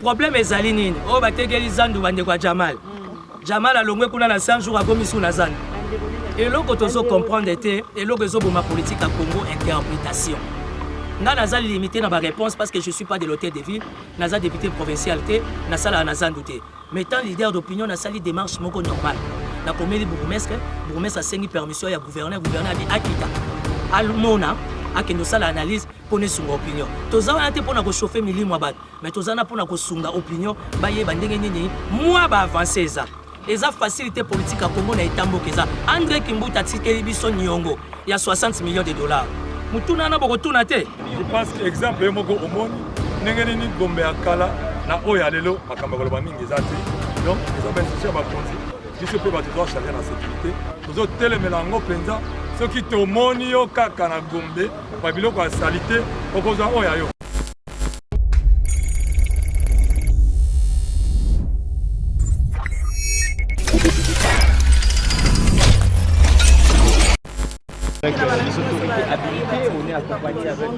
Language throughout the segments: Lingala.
problème ezali nini oyo batekeli zandu bandeko ya Jamal Jamal alongwe kuna na 100 jours akomi su na zandu eloko tozo comprendre te eloko ezoboma politique à Congo interprétation nga naza limité na ba réponse parce que je suis pas de l'hôtel de ville naza député provincial te na sala na zandu te mais tant leader d'opinion na sali démarche moko normal na komeli bourgmestre asengi permission ya gouverneur abi akita almona akendo sala analyse pone sunga opinion toza wana te pona ko chauffer milimo ya bato mais toza na pona ko sunga opinion bayeba ndenge nini moi ba avancer eza facilité politique à Congo na etamboka eza André Kimbuta tikeli biso nyongo ya 60 millions de dollars mutuna na boko tuna te je pense que exemple moko omoni ndenge nini Gombe akala na oya lelo makamba koloba mingi eza te donc eza ba institution ba konzi biso pe bato doit charger la sécurité tozo telemela ngo penza soki tomoni yo kaka na Gombe ba biloko ya salité okozwa oya yo avec les autorités habilitées, on est accompagné avec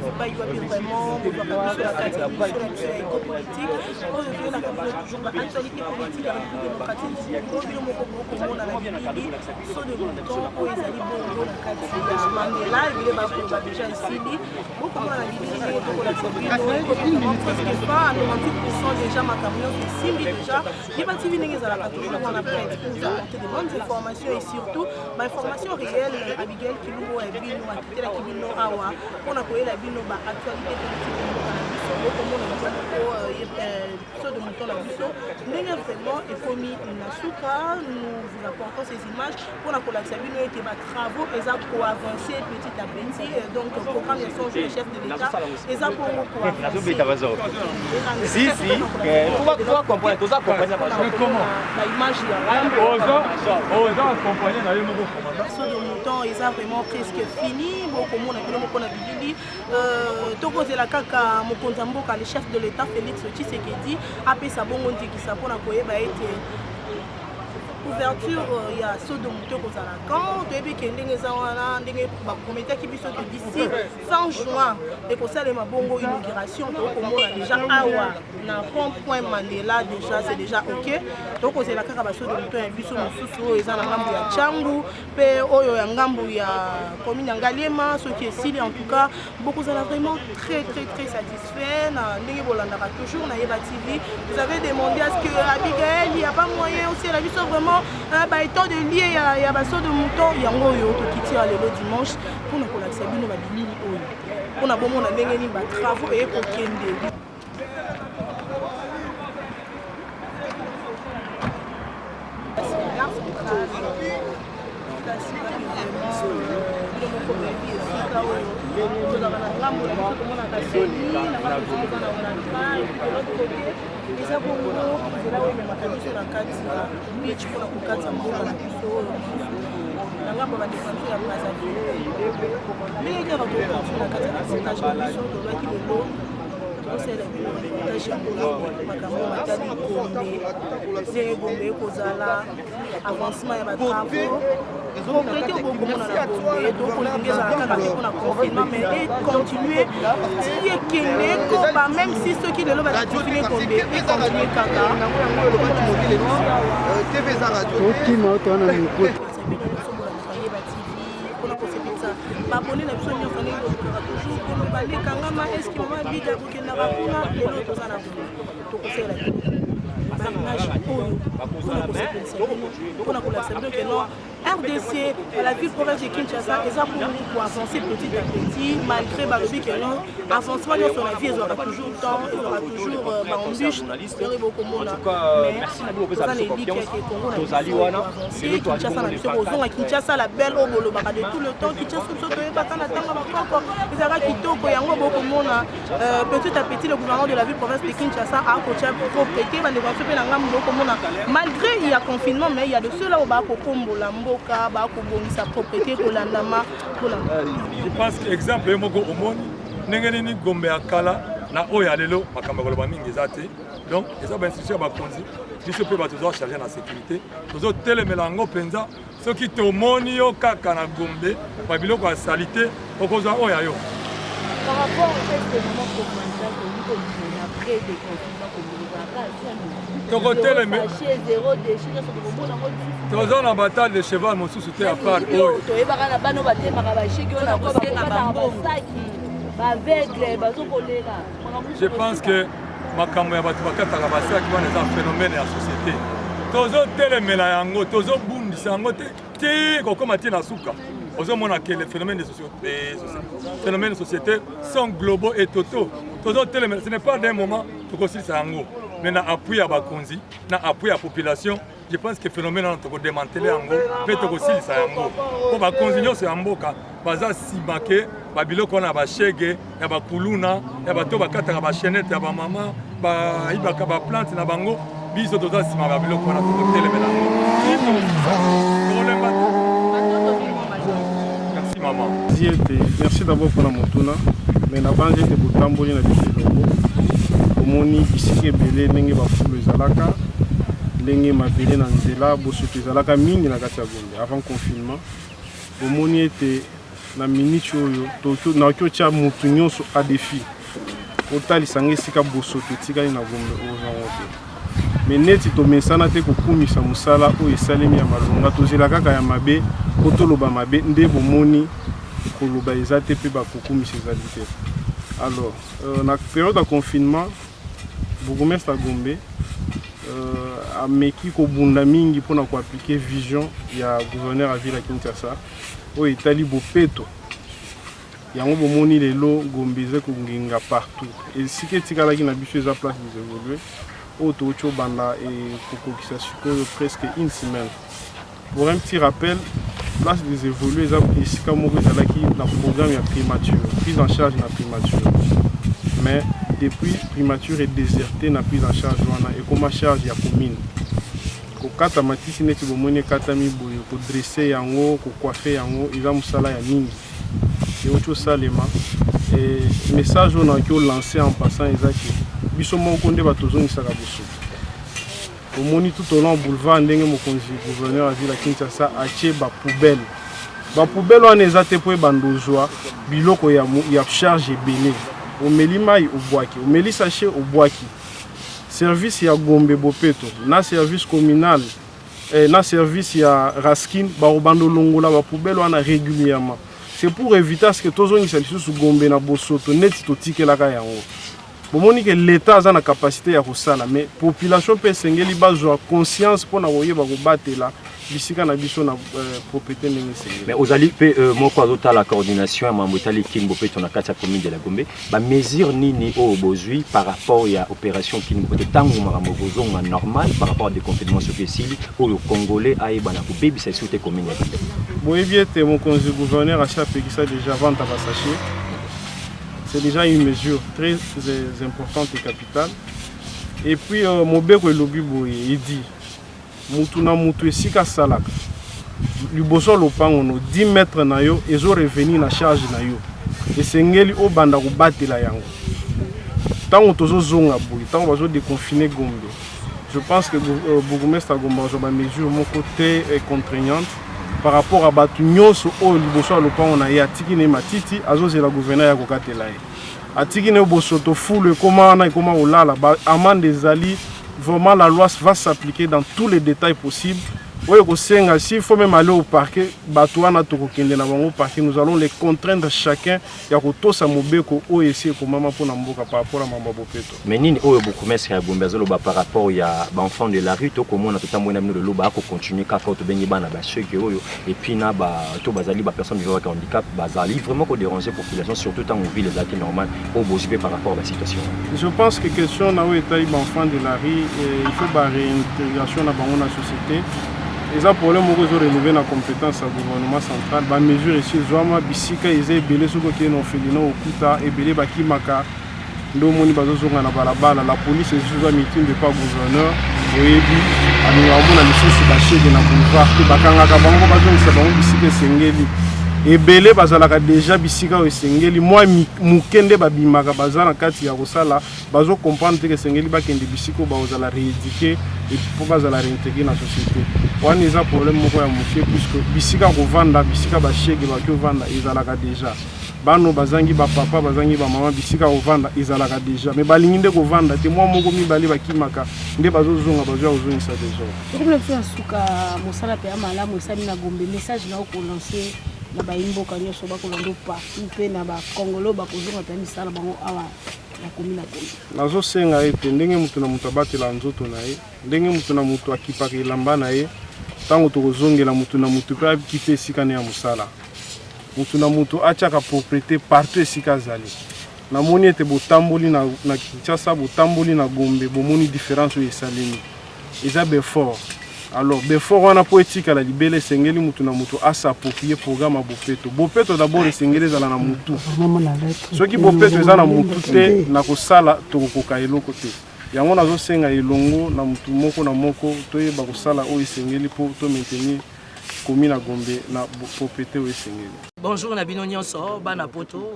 bino akitela kibino awa pona koyela bino ba actualité politique beaucoup de monde so de montant la biso ndenge vraiment ekomi na suka nous vous apportons ces images pour la collaboration bino et ba travaux eza ko avancer petit à petit donc programme de son chef de l'état eza pour avancer si toi comprendre tout ça comprendre comment la image oza accompagner na yemo commandant so de montant eza vraiment presque fini beaucoup monde na bino na bibili tokozela kaka mokonzi mboka le chef de l'état Félix Tshisekedi apesa bongo ndikisa mpona koyeba ete ouverture ya sodo moto kozala quand toyebi ke ndenge eza wana ndenge baprometaki biso ke d'ici fin juin ekosalema bongo inauguration tokomona déjà awa na rond-point Mandela déjà c'est déjà ok tokozela kaka basodo moto ya biso mosusu oyo eza na ngambu ya Tchangu mpe oyo ya ngambu ya commune ya Ngaliema soki esili en tout cas bokozala vraiment très satisfait na ndenge bolandaka toujours na Yeba TV vous avez demandé à ce que Abigail il y a pas moyen aussi la biso vraiment ba étant de lier ya baso de mouton yango yo tokiti lelo dimanche pour na kolakisa bino ba bilili oyo pour na bomona ndenge ni ba travaux et kokende eza bongo nzela oyo ememaka biso na kati ya beach mpona kokatisa mboka na biso oyo na ngambo badefense ya Brazzaville ndenge kaka tokontinue na kati ya reportage na biso tolobaki lelo tosala bino reportage ya kolongo makambo matali Gombe ndenge Gombe ekozala avancement ya batravo propriété okomona na Gombe tokolinga ezala kaka te mpona confinement mais econtinue ti ekende koba même si soki lelo badifine Gombe econtinue kaka otima otowana mikote babone na biso nyonso ndenge tokokaka toujours koloba lekangama eske mama bida bokendaka kuna lelo toza na Gombe tokosala baimage oyo mpona kolakisa bino ke non RDC la ville province de Kinshasa eza pour avancer petit à petit malgré balobi ke non avancement nyonso na vie ezwaka toujours temps ezwaka toujours baembûche ndenge bokomona mais toza na eliki yake Congo na biso Kinshasa na biso kozonga Kinshasa la belle oyo bolobaka de tout le temps Kinshasa biso toyebaka na ntango bakoko ezalaka kitoko yango bokomona petit à petit le gouvernement de la ville province de Kinshasa akotia propriété bandeko mpe na ngambo bokomona malgré il y a confinement mais il y a de ceux-là où bakokombola mboka bakobongisa propriété kolandama je pense que exemple moko omoni ndenge nini Gombe akala na oya lelo makambo koloba mingi eza te donc eza ba institution ya bakonzi biso mpe bato doit charger na sécurité tozo telemela yango penza soki tomoni yo kaka na Gombe ba biloko ya salité okozwa oya yo par rapport au fait que moment commentaire que nous après des confinements comme toza na bataille de cheval mosusu te à part oyo je pense que makambo ya bato bakataka basaki wana eza phénomène ya société tozotelemela yango tozobundisa yango te kokoma te na suka ozomona ke les phénomènes de société sont globaux et totaux tozotelemela ce n'est pas d'un moment tokosilisa yango mais na appui ya bakonzi na appui ya population je pense que phénomène wana tokodémantele yango mpe tokosilisa yango mpo bakonzi nyonso ya mboka baza nsima ke babiloko wana ya bashege ya bakuluna ya bato bakataka bachenete ya bamama bayibaka baplante na bango biso toza nsima babiloko wana tokotelemela yango merci maman. Merci d'abord pour la motuna mais na banze te botamboli na biselongo omoni bisika ebele ndenge bafulu ezalaka ndenge mabele na nzela bosoto ezalaka mingi na kati ya Gombe avant confinement omoni ete na minute oyo nakoki otya motu nyonso a défi otalisanga esika bosoto etikali na Gombe ozango te mais neti tomesana te kokumisa mosala oyo esalemi ya malonga tozela kaka ya mabe po toloba mabe nde bomoni koloba eza te mpe bakokumisa ezali te. Alors na période ya confinement bourgmestre ya Gombe ameki kobunda mingi mpona koaplike vision ya gouverneur ya ville ya Kinshasa oyo etali bopeto yango bomoni lelo Gombe eza kongenga partout esika etikalaki na biso eza place des évoluer oyo tokoti obanda ekokokisa sikoyo presque une semaine. Pour un petit rappel, place des évoluer eza esika moko ezalaki na programme ya primature prise en charge na primature mais depuis primature est déserté na prise en charge wana ekoma charge ya commune kokata matisi neti bomoni ekatami boye kodresse yango kocoiffe yango eza mosala ya mingi eoti osalema message oyo nakoki olancer en passant eza ke biso moko nde bato ozongisaka bosoto omoni tout au long boulevard ndenge mokonzi gouverneur ya ville ya Kinshasa atie bapoubele wana eza te mpo ebanda ozwa biloko ya charge ebele omeli mai obwaki omeli sachet obwaki service ya Gombe bopeto na service communal na service ya Raskin baobanda olongola bapoubele wana régulièrement c'est pour éviter ce que tozongisa lisusu Gombe na bosoto neti totikelaka yango bomoni ke l'état aza na capacité ya kosala mais population mpe esengeli bazwa conscience mpona koyeba kobatela bisika na biso na propriété ndenge esengeli. Mais ozali mpe moko azotala coordination ya mambo etali King Bopeto na kati ya commune de la Gombe bamesure nini oyo bozwi par rapport ya opération King Bopeto ntango makambo kozonga normal par rapport à déconfinement soki esili oyo congolais ayeba na kobebisa esi te commune ya Gombe boyebi ete mokonzi gouverneur asi apekisa déjà vente ya basachet. C'est déjà une mesure très importante et capitale. Et puis, Mobeko Elobi Boye, il dit, Moutuna Moutou Esika Salak, Luboso Lopangono, 10 mètres na yo, et zo revenu na charge na yo. Et c'est ngeli o banda ko bate la yango. Tant on tozo zonga boye, tant on va zo déconfiner Gombe. Je pense que Bourgmestre Gombe a une mesure mon côté contraignante. Par rapport à batu nyonso o liboso lopango na ya tiki ne matiti azoze la gouverneur ya kokatela ye atiki ne bosoto foule comment na comment olala ba amende zali vraiment la loi va s'appliquer dans tous les détails possibles oyo ko senga si faut même aller au parquet batu wana tokokende na bango parquet nous allons les contraindre chacun ya kotosa mobeko oyo esi ekomama mpona mboka par rapport à mambo bopeto mais nini oyo bokomesa ya Gombe azoloba par rapport ya baenfant de la rue tokomona totamona mino loloba ako continuer kaka tobengi bana basheke oyo et puis na to bazali ba personne vivant avec handicap bazali vraiment ko déranger population surtout tant on vit les actes normales au bosibé par rapport à la situation. Je pense que question na oyo taille enfant de la rue il faut ba réintégration na bango na société. Les problèmes sont renouvelés dans la compétence du gouvernement central. Les mesures ici, Zouama, Bissika, ils ont belé sur le côté non félino, Okuta, et belé Bakimaka, Domoni Bazozonga na balabala. La police est sous un meeting de pas gouverneur. Oyebi, ami Ramon a laissé ce bâché de la boulevard. Bakanga Kabango Bazon, c'est bon, Bissika Sengeli. Et belé Bazalaka déjà Bissika ou Sengeli. Moi, Mukende Babimaka Bazana Kati Yarosala, Bazo comprendre que Sengeli Bakende Bissiko Bazala rééduquer et pour Bazala réintégrer dans la société. On a un problème puisque bisika kovanda bisika bashege baki ovanda ezalaka déjà bano bazangi ba papa bazangi ba mama bisika ovanda ezalaka déjà mais balingi nde kovanda te mwa moko mibale bakimaka nde bazozonga bazwa kozongisa déjà tokobela biso na suka mosala mpe ya malamu esali na Gombe message na okolanse na bayimboka nyonso bakolanda partout mpe na bakongolo bakozonga mpe misala bango awa na komi na Gombe nazosenga ete ndenge moto na moto abatela nzoto na ye ndenge moto na moto akipaka elamba na ye ntango tokozongela moto na moto mpe akite esika ne ya mosala moto na moto atiaka propriété partout esika azali namoni ete botamboli na Kinshasa botamboli na Gombe bomoni différence oyo esalemi eza befort alors befort wana po etikala libele esengeli moto na moto asaproprie programme ya bopeto d'abord esengeli ezala na motu soki bopeto eza na motu te na kosala tokokoka eloko te yango nazosenga elongo na motu moko na moko toyeba kosala oyo esengeli mpo to maintenir komi na Gombe na propriété oyo esengeli. Bonjour Nabino Nyonso, Bana Poto,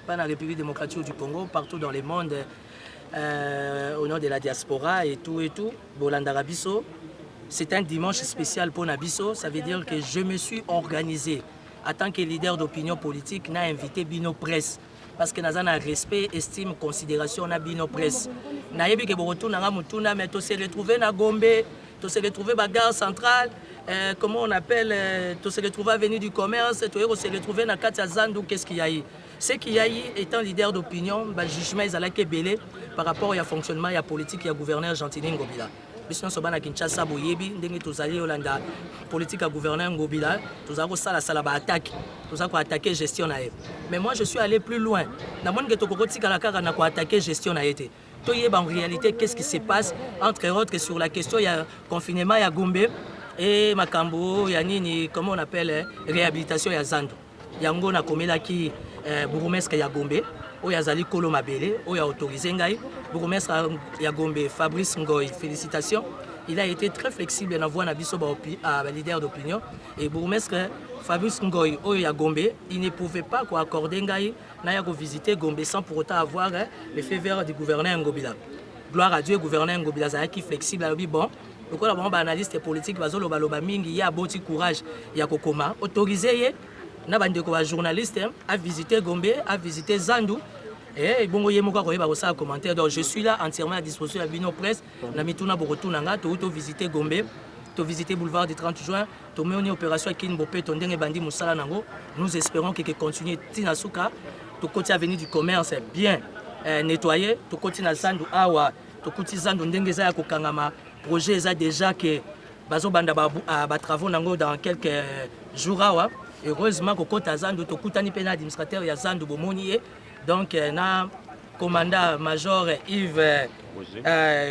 Bana République démocratique du Congo, partout dans le monde, au nom de la diaspora et tout, Bolanda Rabiso. C'est un dimanche spécial pour Nabiso, ça veut dire que je me suis organisé en tant que leader d'opinion politique, n'a invité Bino Presse. Parce que nous avons un respect, estime, considération à Bino Presse. Nous avons dit que nous avons se retrouvé à Gombe, nous se retrouvé à la gare centrale, comment on appelle, nous se retrouvé à l'avenue du commerce, nous se retrouvé à Katia Zandou, qu'est-ce qu'il y a eu? Ce qu'il y a eu, étant leader d'opinion, le jugement est belé par rapport au fonctionnement et à la politique et au gouverneur Gentini Ngobila. Nous sommes à Kinshasa, Boyebi, nous allons Hollanda, politique à gouverneur Ngobila, nous avons ça la attaque, nous avons attaqué la gestion. Mais moi je suis allé plus loin. Dans le monde que tu as attaqué la gestion. En réalité, qu'est-ce qui se passe, entre autres, sur la question il y a confinement à Gombe et Makambo, il y a comment on appelle réhabilitation à Zando. Yango na komela ki bourgmestre ya Gombe oyo azali kolo mabele oyo autorisé ngai bourgmestre ya Gombe Fabrice Ngoy, félicitations, il a été très flexible na voix na biso ba leader d'opinion et bourgmestre Fabrice Ngoy oyo ya Gombe il ne pouvait pas quoi accorder ngai na ya ko visiter Gombe sans pour autant avoir le feu vert du gouverneur Ngobila. Gloire à Dieu, gouverneur Ngobila za qui flexible a dit bon pourquoi la bombe analyste politique bazolo baloba mingi ya boti courage ya kokoma autorisé ye na bandeko ba journaliste à visiter Gombe, à visiter Zandou et bongo yemoko ko yeba ko sa commentaire. Donc je suis là entièrement à disposition à Bino Presse na mituna borotu nanga to visiter Gombe, to visiter boulevard du 30 juin, to mener opération à Kinbope to ndenge bandi musala nango. Nous espérons que continue tina suka to côté avenue du commerce bien nettoyé, to côté na Zandou awa, to côté Zandou ndenge za ya ko kangama projet za déjà que bazo banda ba travaux nango dans quelques jours awa. Heureusement que côté Zandou to kutani pena administrateur ya Zandou bomoni donc na commandant major Yves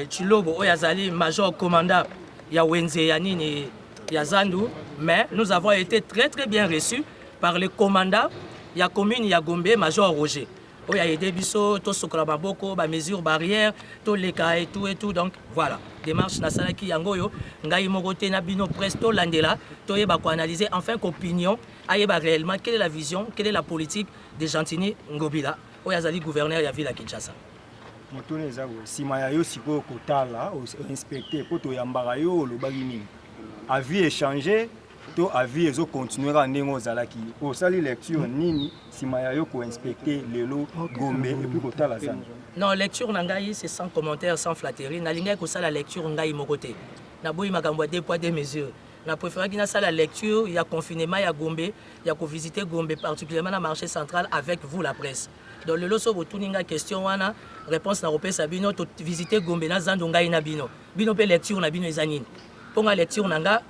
Chilobo oyazali major commandant ya Wenze ya nini ya Zandou, mais nous avons été très bien reçus par le commandant ya commune ya Gombe major Roger oya aidé biso to sokola maboko ba mesures barrières to leka et tout donc voilà démarche nasala ki yango yo ngai moko te na Bino Presse to landela to yeba ko analyser enfin qu'opinion ayeba réellement quelle est la vision, quelle est la politique de Gentini Ngobila oyazali gouverneur ya ville à Kinshasa. Motone za sima ya yo siko kotala o inspecter poto yambara yo lobaki nini avis échanger to avis ezo continuer à ndenge ozalaki osali lecture nini sima ya yo ko inspecter lelo Gombe et puis kotala za. Non, lecture nangai c'est sans commentaire, sans flatterie. Na linga ko sala lecture ngai mokote. Na boyi makambo deux poids deux mesures. Na préféré qu'il na sala lecture, il y a confinement ya Gombe, il y a ko visiter Gombe particulièrement na marché central avec vous la presse. Donc le loso botuninga question wana réponse na repé sabino to visiter Gombe na Zando ngai na bino. Bino pe lecture na bino ezanini. Ponga lecture nanga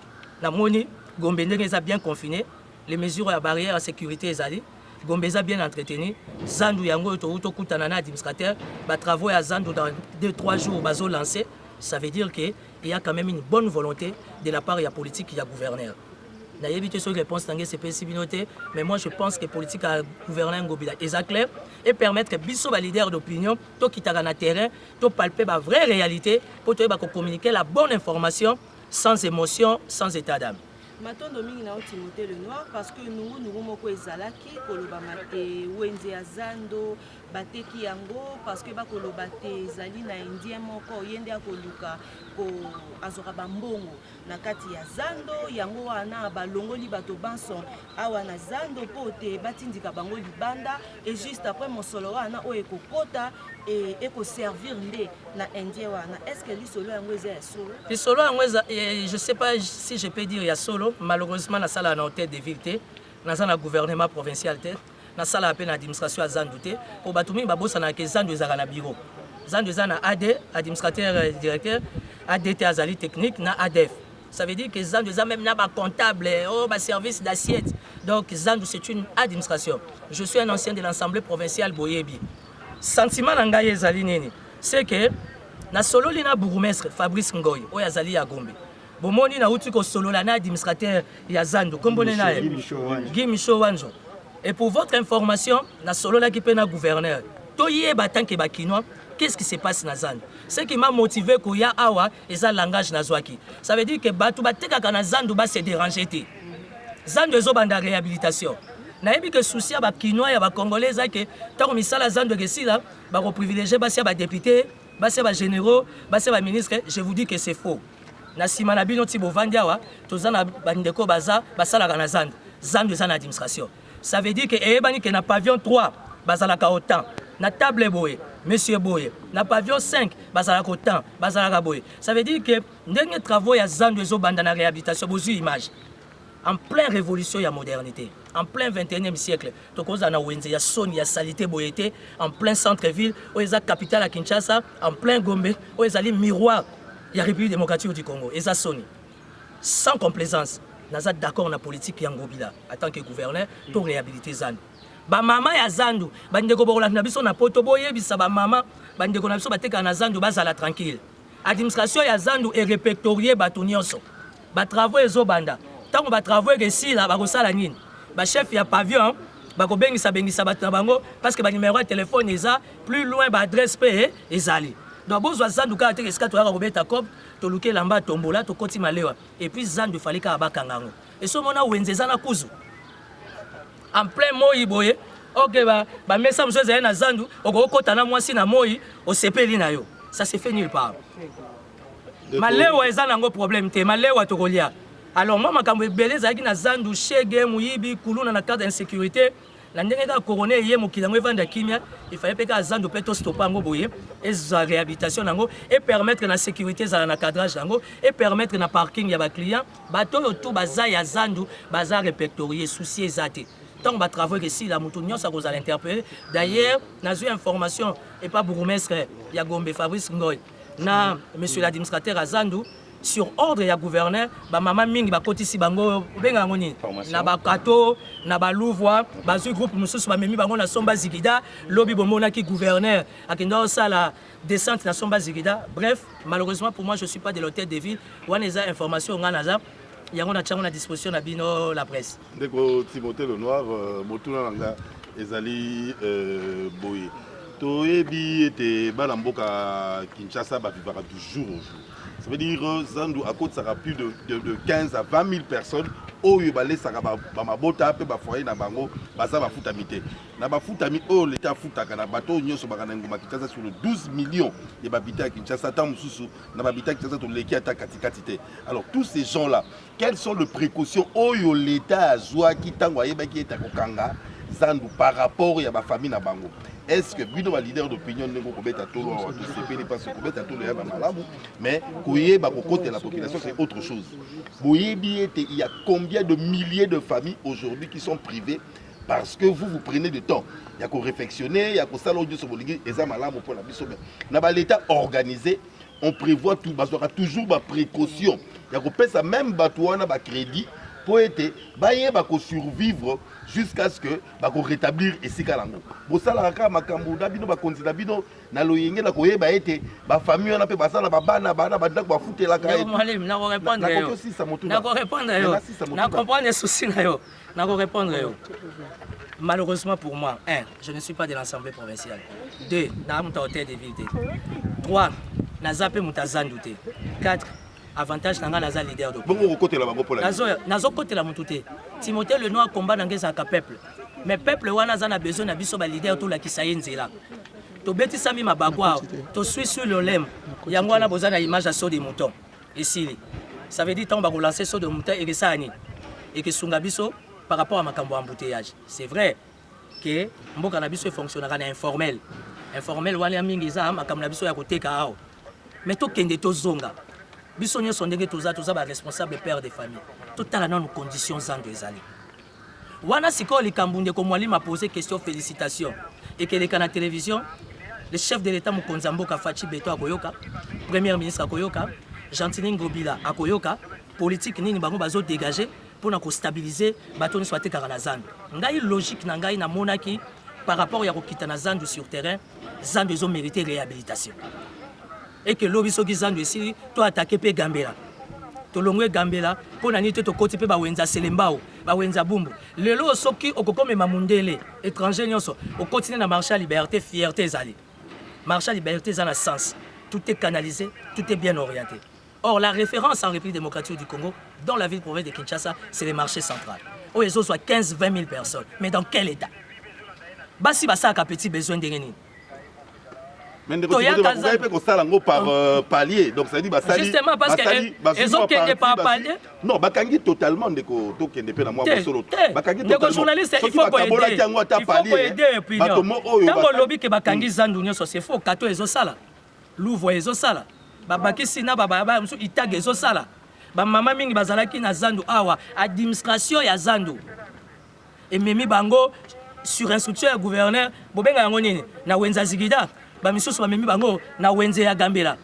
na moni Gombe ndenge eza bien confiné, les mesures à barrière à sécurité ezali. Gombe eza bien entretenu. Zando yango to kutana na administrateur, ba travaux à Zando dans 2-3 jours bazo lancé, ça veut dire que il y a quand même une bonne volonté de la part de la politique et du gouverneur. Je n'ai pas de réponse à cette possibilité, mais moi je pense que la politique à gouverneur Ngobila est claire et permettre que les leaders d'opinion, tout qui sont dans le terrain, tout palper la vraie réalité pour communiquer la bonne information sans émotion, sans état d'âme. matondo mingi na Timothée Lenoir parce que nous moko ezalaki kolobama te wenze ya zando bateki yango parce que bakoloba te ezali na indien moko yende akoluka ko azoka bambongo na kati ya zando yango wana balongoli bato banson awa na zando po te batindika bango libanda et juste après mosolo wana o ekokota et ekoservir nde na indien wana. Est-ce que lisolo yango eza ya solo? Lisolo yango eza je sais pas si je peux dire ya solo. Malheureusement na sala na hôtel de ville te na sala gouvernement provincial te na sala appel na administration à Zandu te pour batumi babosa na ke Zandu ezaka na bureau Zandu eza na AD administrateur directeur ADT azali technique na ADF. Ça veut dire que Zandu eza même na ba comptable ba service d'assiette. Donc Zandu c'est une administration. Je suis un ancien de l'Assemblée provinciale Boyebi. Sentiment na ngai ezali nini c'est que na solo lina bourgmestre Fabrice Ngoy oyo azali ya Gombe bomoni na uti ko solo la na administrateur ya Zandu kombone na Guy Michaud Wanjo. Et pour votre information na solo la ki pe na gouverneur toye tant que bakinois qu'est-ce qui se passe na Zandu. Ce qui m'a motivé ko ya awa eza langage na zwaki. Ça veut dire que batu bateka kana Zandu ba se déranger te. Zandu ezo banda réhabilitation. Nayebi que souci ya bakinois ya ba congolais que tant misala Zandu gesila ba ko privilégier ba sia ba député ba sia ba généraux ba sia ba ministre. Je vous dis que c'est faux. Na sima na bino ti bovandi awa tozana bandeko baza basala kana Zandu. Zandu eza na administration. Ça veut dire que eyebani que na pavillon 3 bazalaka autant na table boye monsieur boye na pavillon 5 bazalaka autant bazalaka boye. Ça veut dire que ndenge travaux ya Zandu ezo banda na réhabilitation bozu image en pleine révolution ya modernité en plein 21e siècle tokoza na wenze ya soni ya salité boyete en plein centre-ville oeza capitale à Kinshasa en plein Gombe oezali miroir ya République démocratique du Congo eza soni sans complaisance naza d'accord na politique ya Ngobila en tant que gouverneur pour réhabiliter Zandu ba mama ya Zandu bandeko bokola na biso na poto boyebisa ba mama bandeko na biso bateka na Zandu bazala tranquille administration ya Zandu est répertoriée bato nyonso ba travaux ezo banda tant ba travaux que la ba kosala nini ba chef ya pavillon ba ko bengisa bato na bango parce que ba numéro de téléphone eza plus loin ba adresse pe ezali. Donc bozo Zandu ka te eska to ya ko beta cop to luke lamba tombola to koti malewa et puis Zandu fallait ka bakangango et so mona wenze za na kuzu en plein moi boye OK ba mesa mso za na Zandu okokota na mwasi na moi o sepeli na yo ça se fait nulle part. Malewa eza nango problème te malewa to kolia. Alors moi makambo ebele zaki na Zandu shege muyibi kuluna na cadre d'insécurité la ndenge ka coroner ye mokilango evanda kimia il fallait pe ka Zandu peto stopper ngo boye et za réhabilitation nango et permettre na sécurité za na cadrage nango et permettre na parking ya ba client bato yo tout baza ya Zandu baza répertorié souci ezate tant ba travaux que si la moutonnion ça vous allez interpeller d'ailleurs na eu information et pas bourgmestre ya Gombe Fabrice Ngoy na monsieur l'administrateur à Zandu sur ordre ya gouverneur ba mama mingi ba kotisi bango benga ngoni na ba kato na ba louvoi ba zu groupe mususu ba memi bango na Somba Zigida lobby bomona ki gouverneur akendo sala descente na Somba Zigida. Bref, malheureusement pour moi je suis pas de l'hôtel de ville wana eza information ngana za yango na chango na disposition na bino la presse ndeko Timothée Lenoir motuna nanga ezali boye toyebi ete bana mboka Kinshasa ba vivra toujours au jour. Ça veut dire Zandu à côté ça plus de 15 à 20 000 personnes au yobale ça ba mabota pe ba foyer na bango baza ba futamité na ba futami o l'état futaka na bato nyoso bakana ngoma Kinshasa sur le 12 millions de babita Kinshasa tant mususu na babita Kinshasa to leki ata katikatité. Alors tous ces gens là quelles sont les précautions au yo l'état azwa ki tango ayeba ki eta kokanga Zandu par rapport ya ba famille na bango? Est-ce que bino ba leader d'opinion nengo kobeta tolo wa to sepeli pas kobeta tolo ya ba malamu mais koyeba kokote la population c'est autre chose. Boyebi ete il y a combien de milliers de familles aujourd'hui qui sont privées parce que vous prenez du temps. Il y a qu'on réflexionner, il y a qu'on sala audio sur boligi eza malamu pour la biso. Na ba l'état organisé, on prévoit tout bazora toujours ba précaution. Il y a qu'on paie ça même batouana ba crédit pour être baye ba ko survivre jusqu'à ce que ba ko rétablir esika lango. Bo sala ka makambo da bino ba konzila bino na loyenge na ko yeba ete ba famille na pe ba sala ba bana ba ndako ba futela ka ete. Na ko répondre yo. Na ko répondre yo. Na comprendre souci na yo. Na ko répondre yo. Malheureusement pour moi, 1, je ne suis pas de l'Assemblée provinciale. 2, na muta hôtel de ville. 3, na zape muta Zandu te. 4, avantage nanga naza leader bon au côté là bango pour la nazo côté la mututé Timothée le noir combat dans ngeza ka peuple mais peuple wana za na besoin na biso ba leader to la kisaye nzela to beti sami mabagwa to suis sur le lem yango wana bozana image à saut des moutons ici ça veut dire tant ba relancer saut de moutons et que ça ani et que sunga biso par rapport à makambo embouteillage c'est vrai que mboka na biso fonctionnera na informel wana mingi za makambo na biso ya koteka ao mais to kende to zonga biso nyonso ndenge toza ba responsable père de famille totala na nos conditions zando ezali wana siko likambunde ko mwali m'a posé question félicitations et que les canaux télévision le chef de l'état Mokonzi Mboka Fachi Beto akoyoka premier ministre akoyoka Gentili Ngobila akoyoka politique nini bango bazo dégager pour na ko stabiliser bato ni soit tekaka na zando ngai logique na ngai na monaki par rapport ya kokita na zando sur terrain zando ils ont mérité réhabilitation et que l'obiso qui zando ici to attaquer pe Gambela to longwe Gambela pour na nité to koti pe ba wenza selembao ba wenza bumbu lelo soki okokome mamundele étranger nyonso au continuer na marché à liberté fierté zali marché à liberté dans le sens tout est canalisé tout est bien orienté. Or la référence en République démocratique du Congo dans la ville-province de Kinshasa c'est le marché central où ils ont soit 15-20 000 personnes mais dans quel état basi basa ka petit besoin de rien. Mais vous avez fait par palier, donc ça dit basali. Justement parce que ils ont qu'un par palier. Non, bakangi totalement de ko to kende pe na moi solo. Bakangi totalement. Journaliste il faut aider opinion. Tango lobby ke bakangi zandu nyonso c'est faux kato ezo sala. Louvre ezo sala. Babaki sina baba musu itage ezo sala. Ba mama mingi bazalaki na zandu awa administration ya zandu. Et memi bango sur instruction du gouverneur bobenga yango nini na wenza zigida. Bamisusu bamemi bango na wenze ya Gambela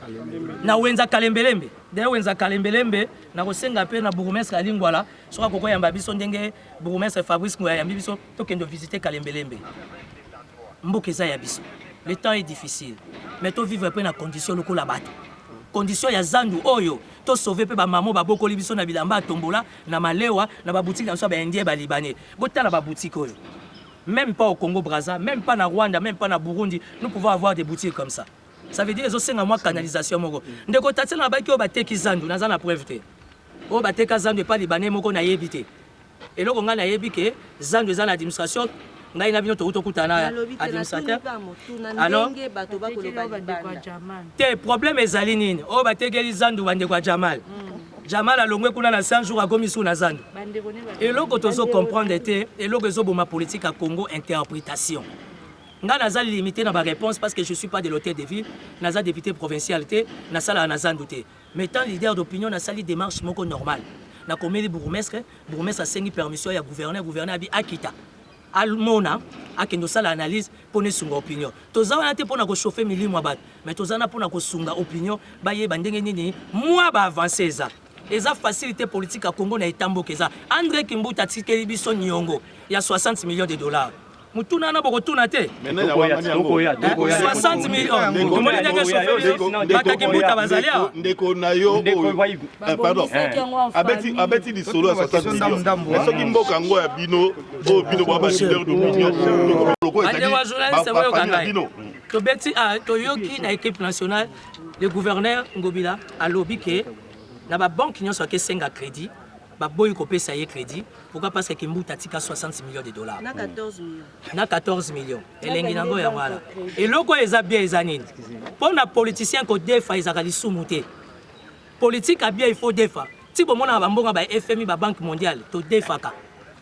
na wenza Kalembelembe d'ailleurs wenza Kalembelembe na kosenga pe na bourgmestre alingwala soka koko yamba biso ndenge bourgmestre Fabrice Ngoya yambi biso tokendo visiter Kalembelembe mboka eza ya biso le temps est difficile mais to vivre pe na condition lokola bato condition ya zandu oyo to sauver pe ba mamo ba bokoli biso na bilamba tombola na malewa na ba boutique na so ba indien ba libanais botala ba boutique oyo. Même pas au Congo-Brazza, même pas na Rwanda, même pas na Burundi, nous pouvons avoir des boutiques comme ça. Ça veut dire que c'est une canalisation. Ndeko tatsena ba ki o bateki zandu naza na preuve te. O bateka zandu pas libanais moko na yebité. Et là on a yebi ke zandu za na administration ngai na bino to kutana administrateur. Alors te problème ezali nini? O batekeli zandu bande kwa Jamal. Jamal a longwe kuna na 100 jours à komisu na zandu. Et là quand on comprendre était et là que ma politique à Congo interprétation. Nga naza limité dans ma réponse parce que je suis pas de l'hôtel de ville, naza député provincialité, na sala na zanduté. Mais tant leader d'opinion na sali démarche moko normal. Na komeli bourgmestre a sengi permission ya gouverneur abi akita. Almona akendo sala analyse pour ne sunga opinion. Toza wana te pour na ko chauffer milimo bat, mais toza na pour na ko sunga opinion ba ye bandenge nini moi ba avancer ça. Eza facilité politique à Congo na etambo keza André Kimbuta tikeli biso nyongo ya 60 millions de dollars mutuna na boko tuna te 60 millions komoni ndenge chauffeur bakaki Kimbuta bazalia ndeko na yo pardon abeti di solo à 60 millions mais soki mboka ngo ya bino o bino ba leader d'opinion loko ezali to beti to yoki na équipe nationale le gouverneur Ngobila a lobby que na ba banque nyonso ke senga crédit ba boy ko pesa ye crédit pourquoi parce que Kimbuta tika 60 millions de dollars na 14 millions elengi nango ya wala et loko eza bien ezanini pour na politicien ko defa ezaka lisumuté politique a bien il faut defa ti bomona ba mbonga ba FMI ba banque mondiale to defaka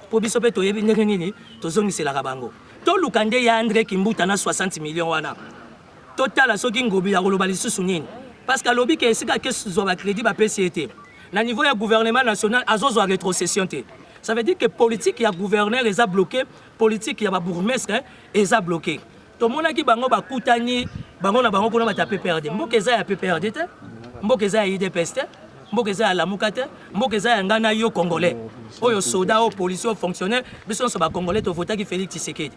po biso pe to yebi ndenge nini to zongisela ka bango to lukande ya André Kimbuta na 60 millions wana total soki Ngobila koloba lisusu nini. Parce que lobby que c'est que sur un crédit ba PCT. Na niveau du gouvernement national azozo rétrocession té. Ça veut dire que politique ya gouverneur les a bloqué, politique ya ba bourgmestre les a bloqué. To mona ki bango ba kutani, bango na bango kuna ba taper perdre. Mboka za ya PPRD té. Mboka za ya IDPS té. Mboka za ya Lamuka té. Mboka za ya ngana yo congolais. Oyo soda o policier o fonctionnaire, biso so ba congolais to vota ki Félix Tshisekedi.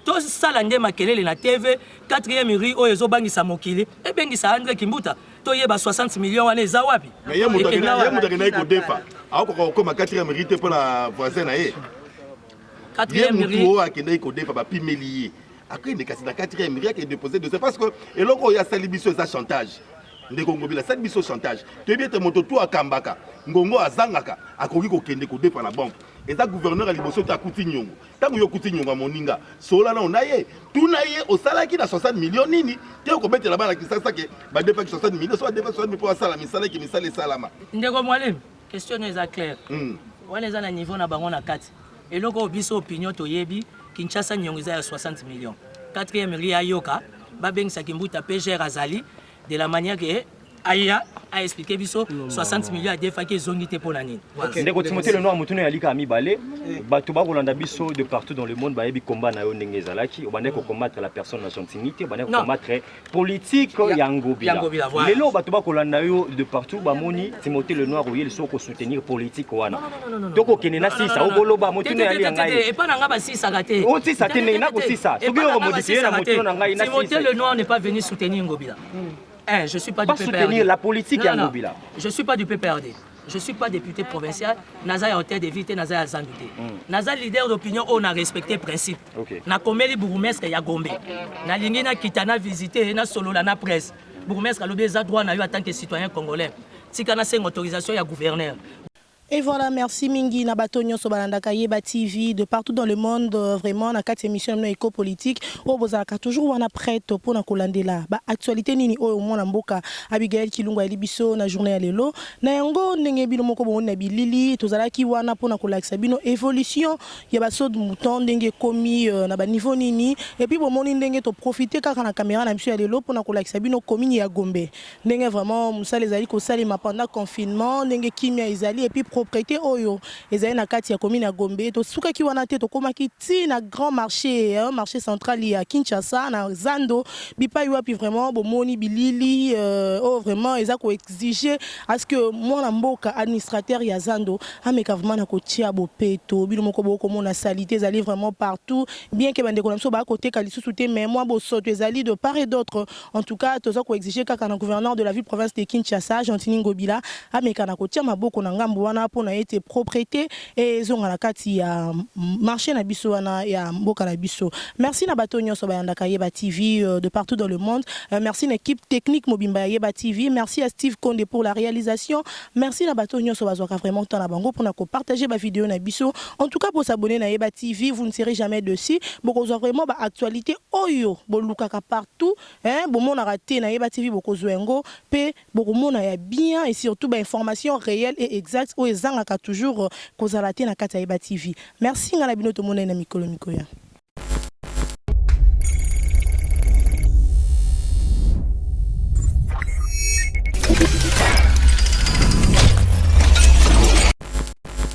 To sala nde makelele na TV 4e rue oyo ezobangisa mokili ebengisa André Kimbuta to yeba 60 millions wana eza wapi mais ye mutu na ko defa akoko koma 4e rue te pour la voisin na ye 4e rue akende ko defa ba pimelier akende kasi na 4e rue akende déposer de parce que eloko ya salibiso eza chantage ndeko ngobila sali biso chantage toyebi ete moto to akambaka ngongo azangaka akoki kokende kodefa na banque eza gouverneur ya liboso te akuti nyongo ntango yo okuti nyongo ya moninga sola na na ye tuna ye osalaki na 60 millions nini te okobetela bana kisasa ke badefaki 60 millions so badefa 60 millions po asala misala eke misala esalama ndeko mwalimu question eza claire wana eza na niveau na bango na kati eloko biso opinion toyebi Kinshasa nyongo eza ya 60 millions 4e mairie ya yoka babengisaki mbuta PGR azali de la manière que Aya a expliqué biso 60 millions à defaki ezongi te pona nini. Ndeko Timothée le noir mutune yalika mibale bato ba kolanda biso de partout dans le monde ba yebi combat na yo ndenge ezalaki obande ko combattre la personne na son dignité obande ko combattre politique ya ngobila. Lelo bato ba kolanda yo de partout ba moni Timothée le noir oyeli so ko soutenir politique wana. Toko kenena sisa oboloba mutune yali ngai. Et pas nanga ba sisa kate. O sisa te na ko sisa. Soki yo modifier na mutune na ngai na sisa. Timothée le noir n'est pas venu soutenir ngobila. Je ne suis pas du PPRD. Soutenir la politique à Ngobila. Je ne suis pas du PPRD. Je ne suis pas député provincial. Naza est hôtel de vite, Naza est Zandouté. Naza leader d'opinion, on a respecté le principe. Na komeli bourgmestre ya Gombe. Na lingi na kitana visiter na solo la na presse. Bourgmestre a l'obéza droit na yo en tant que citoyen congolais. Tika na c'est une autorisation ya gouverneur. Et voilà, merci Mingi Nabatonio Sobalandaka Yeba TV de partout dans le monde, vraiment, na 4 émissions éco-politique. Au Bozaka, toujours on a prêt pour na Kolandela. Ba actualité nini au monde mboka Abigail Kilunga Elibiso na journée à lelo. Na yango ndenge bilo moko bo na bilili tozalaki wana pour na kolakisa bino évolution ya ba saut de mouton ndenge komi na ba niveau nini et puis bo moni ndenge to profiter kaka na caméra na biso ya lelo pour na kolakisa bino commune ya Gombe. Ndenge vraiment musala ezali ko salima pendant confinement ndenge kimia ezali et puis propriété oyo ezali na kati ya commune ya Gombe to suka ki wana te to komaki ti na grand marché marché central ya Kinshasa na Zando bipa yo puis vraiment bo moni bilili oh vraiment eza ko exiger à ce que mwana mboka administrateur ya Zando ameka vraiment na ko tia bo peto bilo moko bo ko mona salité ezali vraiment partout bien que bande ko namso ba côté kalisusu te mais moi bo soto ezali de part et d'autre en tout cas toza ko exiger kaka na gouverneur de la ville province de Kinshasa Gentini Ngobila ameka na ko tia maboko na ngambo wana pona été propriété et zonga na kati ya marché na biso wana ya mboka na biso. Merci na bato nyonso bayandaka Yeba TV de partout dans le monde. Merci à l'équipe technique Mobimba Yeba TV. Merci à Steve Konde pour la réalisation. Merci na bato nyonso bazwaka vraiment temps na bango pour na ko partager ba vidéo na biso. En tout cas pour s'abonner na Yeba TV, vous ne serez jamais dessus. Boko vraiment ba actualité oyo bolukaka partout hein bo mona raté na Yeba TV boko zwengo pe boko mona ya bien et surtout ba information réelle et exacte o ezanga toujours kozala te na kati ya Yeba TV. Merci ngala bino to mona na mikolo mikoya.